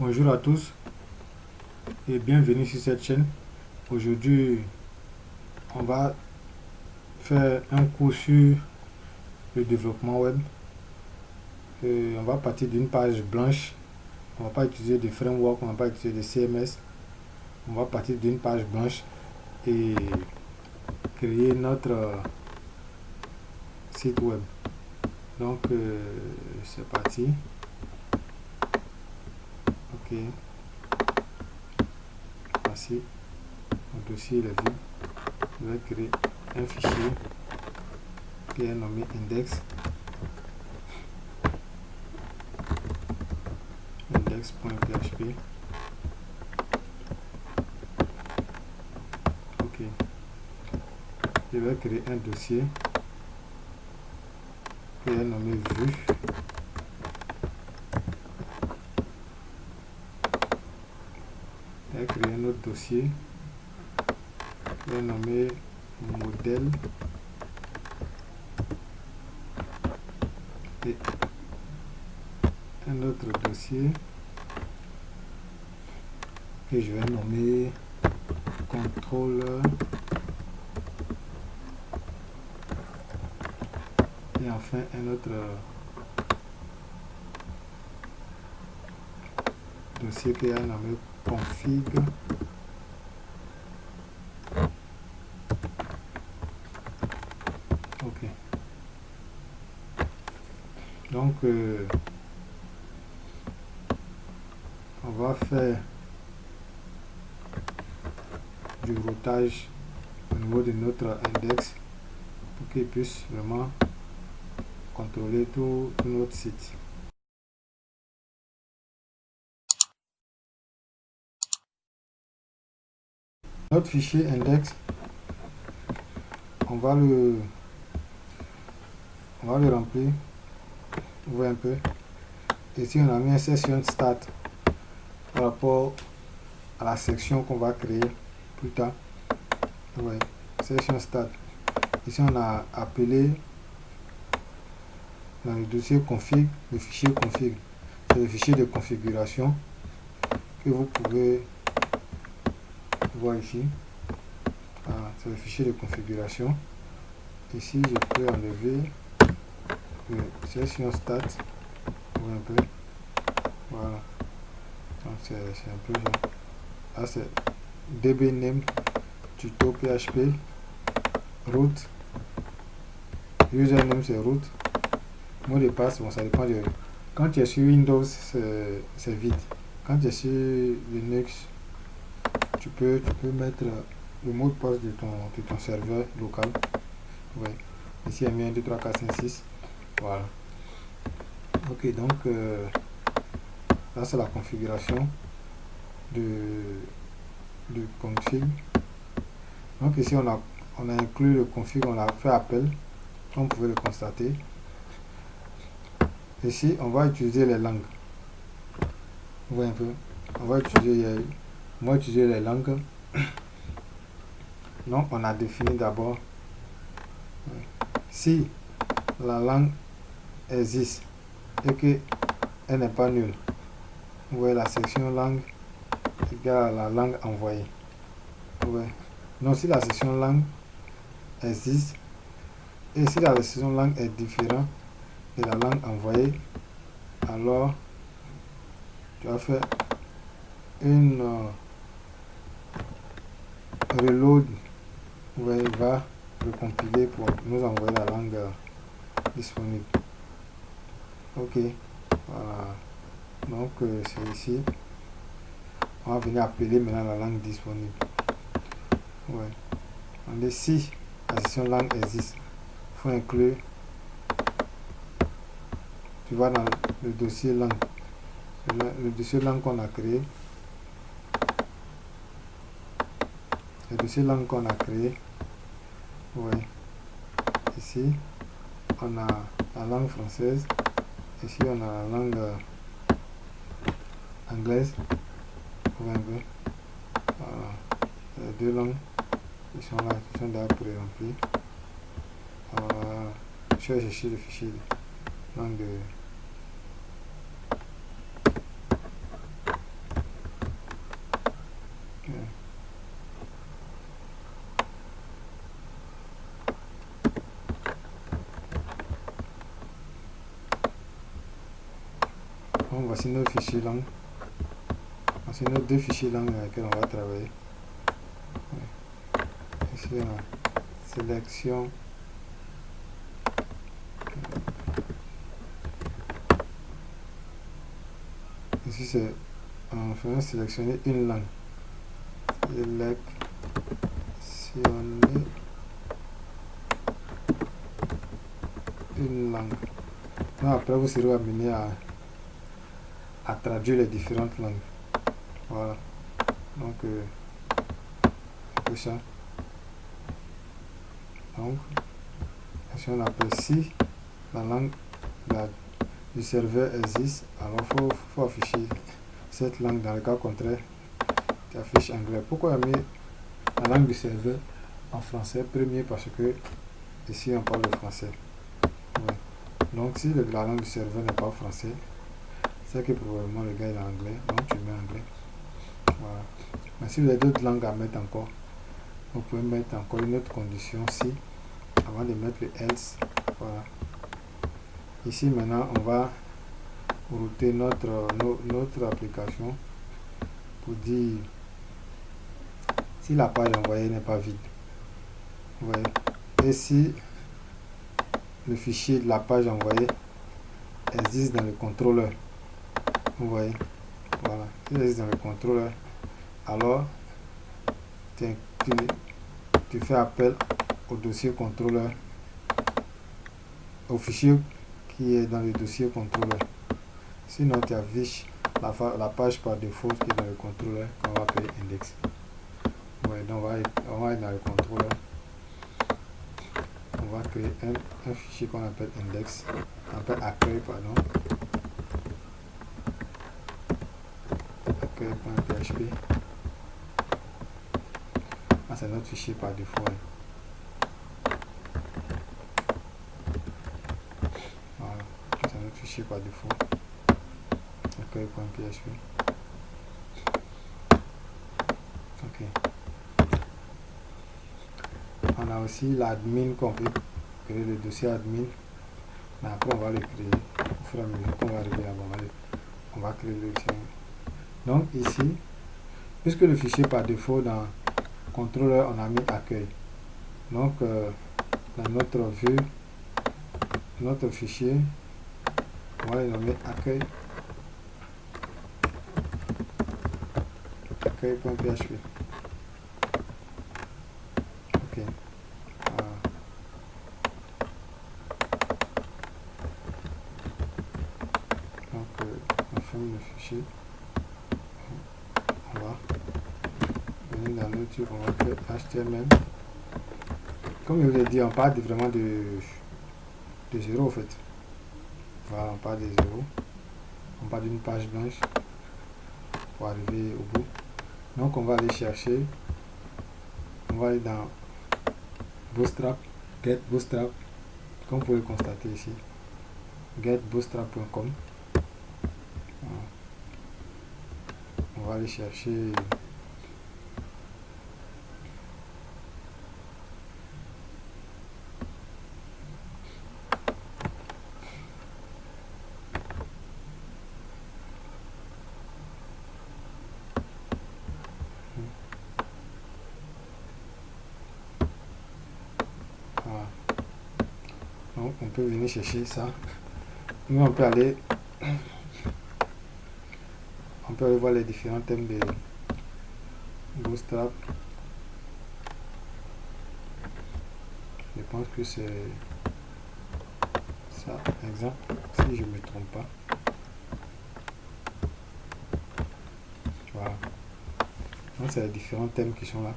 Bonjour à tous et bienvenue sur cette chaîne. Aujourd'hui, on va faire un cours sur le développement web. Et on va partir d'une page blanche. On ne va pas utiliser de framework, on ne va pas utiliser de CMS. On va partir d'une page blanche et créer notre site web. Donc, c'est parti. Ok. Voici. Mon dossier est vide. Je vais créer un fichier qui est nommé index. Index.php. Ok. Je vais créer un dossier qui est nommé vue. Je vais créer un autre dossier qui est nommé modèle et un autre dossier que je vais nommer contrôleur et enfin un autre dossier qui est nommé config. Ok, donc on va faire du routage au niveau de notre index pour qu'il puisse vraiment contrôler tout notre site. Notre fichier index, on va le remplir. Vous voyez un peu. Ici on a mis une session start par rapport à la section qu'on va créer plus tard. Ouais, session start. Ici on a appelé dans le dossier config le fichier config. C'est le fichier de configuration que vous pouvez voir ici. C'est le fichier de configuration. Ici je peux enlever le session start. Vous voyez un peu. Voilà. Donc c'est un peu genre. Là c'est dbname tuto php root. Username c'est root. Mot de passe, bon ça dépend de. Quand tu es sur Windows c'est vide. Quand tu es sur Linux, tu peux mettre le mot de passe de ton serveur local. Ouais. Ici il y a mis 1, 2, 3, 4, 5, 6. Voilà. Ok, donc là c'est la configuration de config. Donc ici on a inclus le config, on a fait appel, comme vous pouvez le constater. Ici on va utiliser les langues. Vous voyez un peu. On va utiliser les langues. Donc on a défini d'abord si la langue existe et qu'elle n'est pas nulle. Vous voyez la section langue égale à la langue envoyée. Ouais. Donc si la section langue existe et si la section langue est différente de la langue envoyée, alors tu vas faire une reload. Ouais, il va recompiler pour nous envoyer la langue disponible. Ok, voilà. Donc c'est ici. On va venir appeler maintenant la langue disponible. Ouais. On dit si la section langue existe, il faut inclure. Tu vas dans le dossier langue. Le dossier langue qu'on a créé. Le dossier langue qu'on a créé. Ouais. Ici, on a la langue française. Ici, on a la langue anglaise. Voilà. Les deux langues qui sont là, qui sont déjà pré-remplies. Je vais chercher le fichier de langue de Donc voici nos fichiers langue. Voici nos deux fichiers langue avec lesquels on va travailler. Ici on a sélection. Ici c'est en faisant sélectionner une langue. Sélectionner une langue. Donc après vous serez amené à traduire les différentes langues. Voilà. Donc c'est ça. Donc si on apprécie la langue du serveur existe, alors faut afficher cette langue. Dans le cas contraire, tu affiches anglais. Pourquoi j'ai mis la langue du serveur en français premier? Parce que ici on parle le français. Ouais. Donc si la langue du serveur n'est pas français, c'est que probablement le gars est anglais, donc tu mets anglais. Voilà. Mais si vous avez d'autres langues à mettre encore, vous pouvez mettre encore une autre condition si avant de mettre le else. Voilà. Ici maintenant on va router notre application pour dire si la page envoyée n'est pas vide. Vous voyez. Et si le fichier de la page envoyée existe dans le contrôleur. Vous voyez. Voilà. S'il existe dans le contrôleur, alors tu fais appel au dossier contrôleur, au fichier qui est dans le dossier contrôleur. Sinon tu affiches la page par défaut qui est dans le contrôleur qu'on va appeler index. Ouais, donc on va être dans le contrôleur. On va créer un fichier qu'on appelle index, on appelle accueil, pardon. Accueil.php. Ah, c'est notre fichier par défaut. Voilà, c'est notre fichier par défaut. Accueil.php. Ok. On a aussi l'admin qu'on peut créer, le dossier admin. Mais après on va le créer au fur et à mesure qu'on va arriver là-bas. On va créer le dossier. Donc ici, puisque le fichier par défaut dans contrôleur on a mis accueil. Donc dans notre vue, notre fichier, on va le nommer accueil. Accueil.php. Ok. Donc on ferme le fichier. On va venir dans l'outil, on va faire HTML. Comme je vous ai dit, on part vraiment de zéro en fait. Voilà, on part de zéro. On part d'une page blanche pour arriver au bout. Donc on va aller chercher. On va aller dans Bootstrap, Get Bootstrap, comme vous pouvez le constater ici. Getbootstrap.com. On va aller chercher donc on peut venir chercher ça. Mais on peut aller voir les différents thèmes de Bootstrap. Je pense que c'est ça, exemple, si je ne me trompe pas. Voilà. Donc c'est les différents thèmes qui sont là.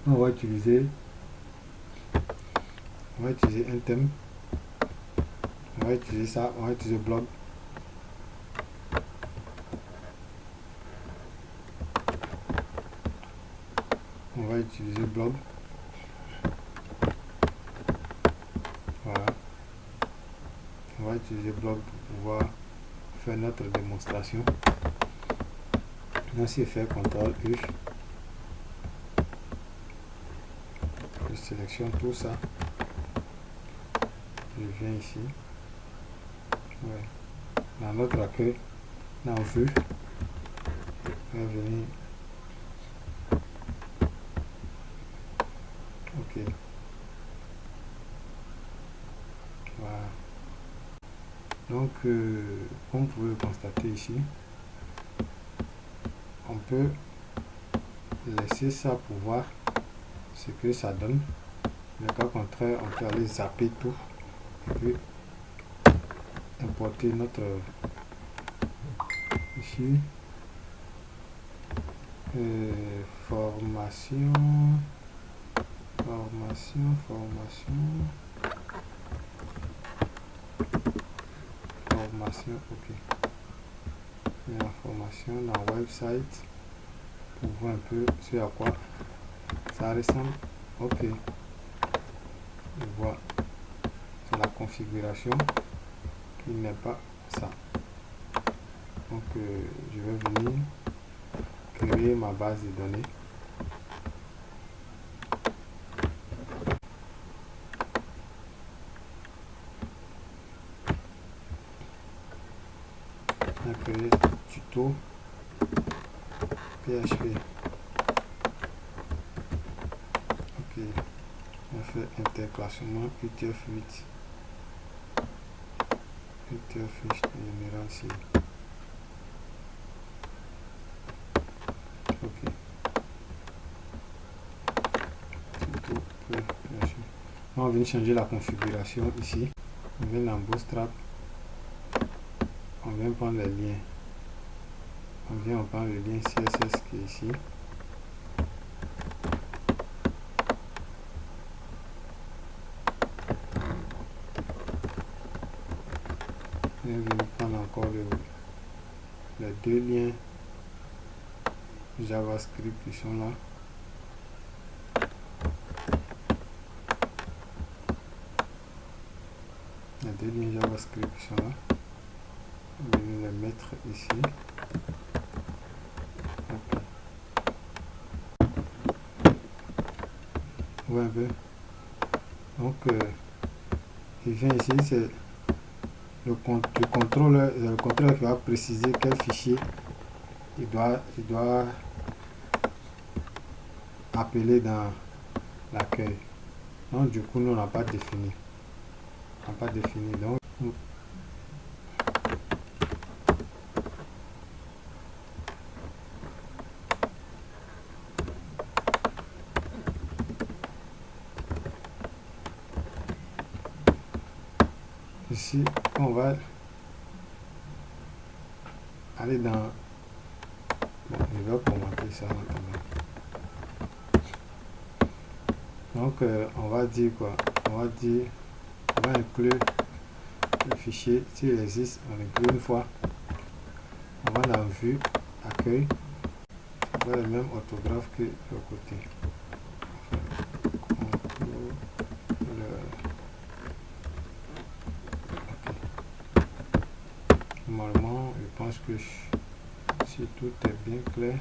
On va utiliser un thème. On va utiliser ça, on va utiliser blog. On va utiliser blog. Voilà. On va utiliser blog pour pouvoir faire notre démonstration. Ainsi faire CTRL-U. Je sélectionne tout ça. Je viens ici. Ouais. Dans notre accueil, dans vue, on va venir. Ok. Voilà. Donc, comme vous pouvez le constater ici, on peut laisser ça pour voir ce que ça donne. Mais au cas contraire, on peut aller zapper tout et puis importer notre ici formation, ok. Et la formation dans le website pour voir un peu ce à quoi ça ressemble. Ok, je vois, c'est la configuration qui n'est pas ça. Donc je vais venir créer ma base de données. On va créer tuto PHP. Ok, on fait interclassement UTF-8. UTF-8 général C. Ok. Tuto PHP. On vient changer la configuration ici. On vient dans Bootstrap. On vient prendre les liens. On prend le lien CSS qui est ici. On vient prendre encore les deux liens JavaScript qui sont là. Les deux liens JavaScript qui sont là. On va les mettre ici. Okay. Ouais, un peu. Donc, il vient ici, c'est le contrôleur qui va préciser quel fichier il doit appeler dans l'accueil. Donc, du coup, nous, on n'a pas défini. On n'a pas défini. Donc, ici, on va aller dans... Bon, je vais commenter ça maintenant. Donc, on va dire quoi? On va inclure le fichier. S'il existe, on inclut une fois. On va dans vue, accueil. On va le même orthographe que le côté. Normalement, je pense que si tout est bien clair,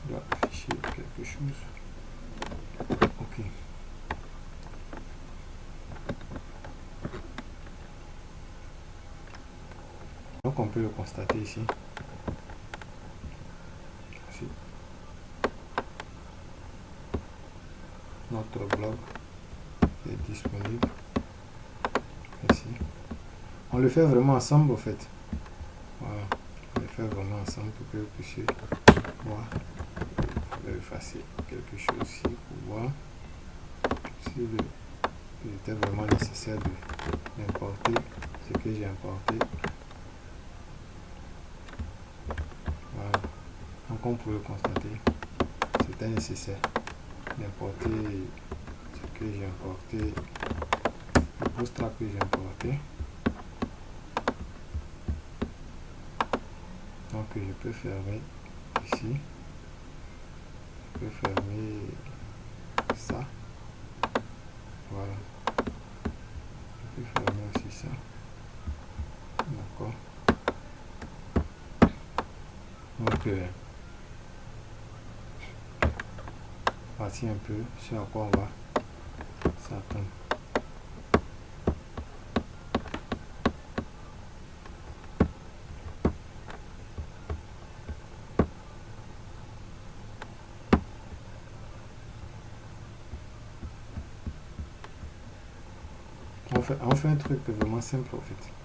il doit afficher quelque chose. Ok. Donc on peut le constater ici. Notre blog est disponible ici. On le fait vraiment ensemble, en fait. Voilà, on le fait vraiment ensemble pour que vous puissiez voir. Je vais effacer quelque chose ici pour voir si il était vraiment nécessaire d'importer ce que j'ai importé. Voilà. Donc, on peut le constater, c'était nécessaire d'importer ce que j'ai importé, le Bootstrap que j'ai importé. Donc je peux fermer ici, je peux fermer ça, voilà, je peux fermer aussi ça, d'accord. Donc voici un peu ce à quoi on va s'attendre. on fait un truc vraiment simple en fait.